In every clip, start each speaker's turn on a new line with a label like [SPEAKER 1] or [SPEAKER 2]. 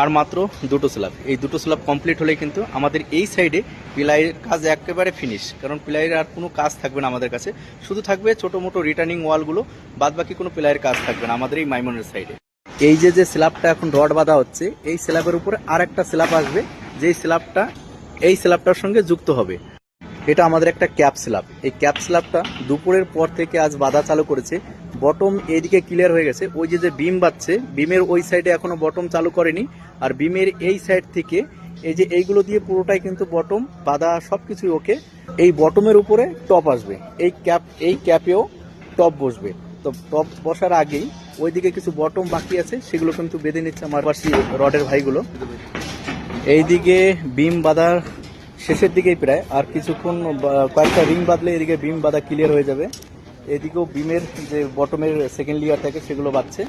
[SPEAKER 1] আর মাত্র দুটো স্ল্যাব, এই দুটো স্ল্যাব কমপ্লিট হলে কিন্তু আমাদের এই সাইডে পিলাইয়ের কাজ একেবারে ফিনিশ। কারণ পিলাইয়ের আর কোনো কাজ থাকবে না আমাদের কাছে, শুধু থাকবে ছোটো মোটো রিটার্নিং ওয়ালগুলো, বাদ বাকি কোনো পিলাইয়ের কাজ থাকবে না আমাদের এই মাইমনের সাইডে। এই যে স্ল্যাবটা এখন রড বাঁধা হচ্ছে, এই স্ল্যাবের উপরে আর একটা স্ল্যাব আসবে, যেই স্ল্যাবটা এই স্ল্যাবটার সঙ্গে যুক্ত হবে। এটা আমাদের একটা ক্যাপ স্ল্যাব। এই ক্যাপ স্ল্যাবটা দুপুরের পর থেকে আজ বাঁধা চালু করেছে। বটম এইদিকে ক্লিয়ার হয়ে গেছে, ওই যে বিম বাঁধছে, বিমের ওই সাইডে এখনো বটম চালু করেনি। আর বিমের এই সাইড থেকে এই যে এইগুলো দিয়ে পুরোটাই কিন্তু বটম বাঁধা, সব কিছুই ওকে। এই বটমের উপরে টপ আসবে, এই ক্যাপেও টপ বসবে। তো টপ বসার আগেই ওইদিকে কিছু বটম বাকি আছে, সেগুলো কিন্তু বেঁধে নিচ্ছে আমার পাশে রডের ভাইগুলো। এইদিকে বিম বাঁধার শেষের দিকেই প্রায়, আর কিছুক্ষণ কয়েকটা রিং বাঁধলে এদিকে বিম বাঁধা ক্লিয়ার হয়ে যাবে। এদিকেও বিমের যে বটমের সেকেন্ড লেয়ার থাকে সেগুলো বাঁধছে।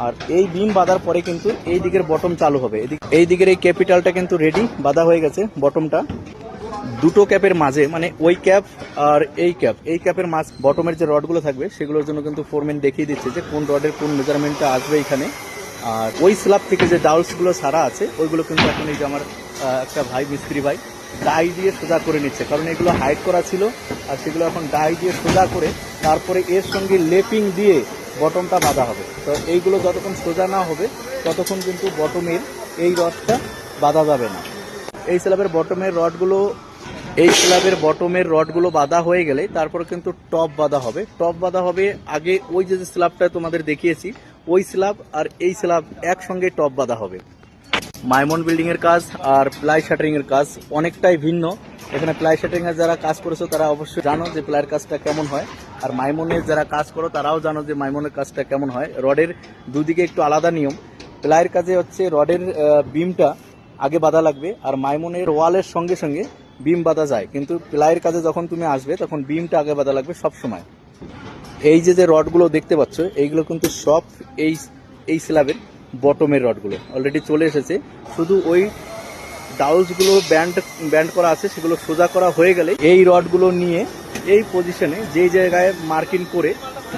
[SPEAKER 1] আর এই বিম বাঁধার পরে কিন্তু এই দিকের বটম চালু হবে। এই দিকের এই ক্যাপিটালটা কিন্তু রেডি, বাঁধা হয়ে গেছে বটমটা। দুটো ক্যাপের মাঝে, মানে ওই ক্যাপ আর এই ক্যাপের মাঝ বটমের যে রডগুলো থাকবে সেগুলোর জন্য কিন্তু ফোরম্যান দেখিয়ে দিচ্ছে যে কোন রডের কোন মেজারমেন্টটা আসবে এখানে। আর ওই স্ল্যাব থেকে যে ডাউলসগুলো সারা আছে ওইগুলো কিন্তু এখন এই যে আমার একটা ভাই, মিস্ত্রি ভাই, ডাই দিয়ে সোজা করে নিচ্ছে। কারণ এগুলো হাইড করা ছিল, আর সেগুলো এখন ডাই দিয়ে সোজা করে তারপরে এর সঙ্গে লেপিং দিয়ে বটমটা বাঁধা হবে। তো এইগুলো যতক্ষণ সোজা না হবে ততক্ষণ কিন্তু বটমের এই রডটা বাঁধা যাবে না। এই স্ল্যাবের বটমের রডগুলো বাঁধা হয়ে গেলে তারপর কিন্তু টপ বাঁধা হবে। টপ বাঁধা হবে আগে ওই যে স্ল্যাবটা তোমাদের দেখিয়েছি, ওই স্ল্যাব আর এই স্ল্যাব একসঙ্গে টপ বাঁধা হবে। মাইমন বিল্ডিং এর কাজ আর প্লাই শাটারিং এর কাজ অনেকটাই ভিন্ন। এখানে প্লাই শাটারিং এর যারা কাজ করেছো তারা অবশ্যই জানো যে প্লাইয়ের কাজটা কেমন হয়, আর মাইমনের যারা কাজ করো তারাও জানো যে মাইমনের কাজটা কেমন হয়। রডের দুদিকে একটু আলাদা নিয়ম। প্লাইয়ের কাজে হচ্ছে রডের বিমটা আগে বাঁধা লাগবে, আর মাইমনের ওয়ালের সঙ্গে সঙ্গে বিম বাঁধা যায়, কিন্তু প্লাইয়ের কাজে যখন তুমি আসবে তখন বিমটা আগে বাঁধা লাগবে সব সময়। এই যে রডগুলো দেখতে পাচ্ছ এইগুলো কিন্তু সব এই স্ল্যাবের বটমের রডগুলো অলরেডি চলে এসেছে। শুধু ওই ডাউলসগুলো ব্যান্ড করা আছে, সেগুলো সোজা করা হয়ে গেলে এই রডগুলো নিয়ে এই পজিশনে যেই জায়গায় মার্কিং করে,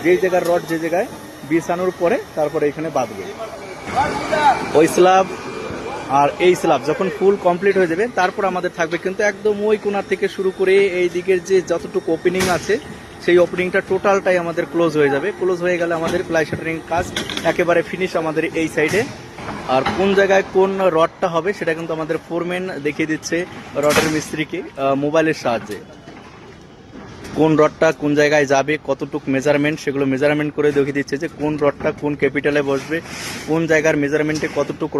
[SPEAKER 1] যেই জায়গার রড যে জায়গায় বিছানোর পরে তারপরে এখানে বাঁধবে। ওই স্ল্যাব আর এই স্ল্যাব যখন ফুল কমপ্লিট হয়ে যাবে তারপর আমাদের থাকবে কিন্তু একদম ওই কোণার থেকে শুরু করে এই দিকের যে যতটুকু ওপেনিং আছে সেই ওপেনিংটা টোটালটাই আমাদের ক্লোজ হয়ে যাবে। ক্লোজ হয়ে গেলে আমাদের প্লাই শাটারিং কাজ একেবারে ফিনিশ আমাদের এই সাইডে। আর কোন জায়গায় কোন রডটা হবে সেটা কিন্তু আমাদের ফোরম্যান দেখিয়ে দিচ্ছে রডের মিস্ত্রিকে মোবাইলের সাহায্যে। কোন রডটা কোন জায়গায় যাবে, কতটুক মেজারমেন্ট, সেগুলো মেজারমেন্ট করে দেখিয়ে দিচ্ছে যে কোন রডটা কোন ক্যাপিটালে বসবে, কোন জায়গার মেজারমেন্টে কতটুকু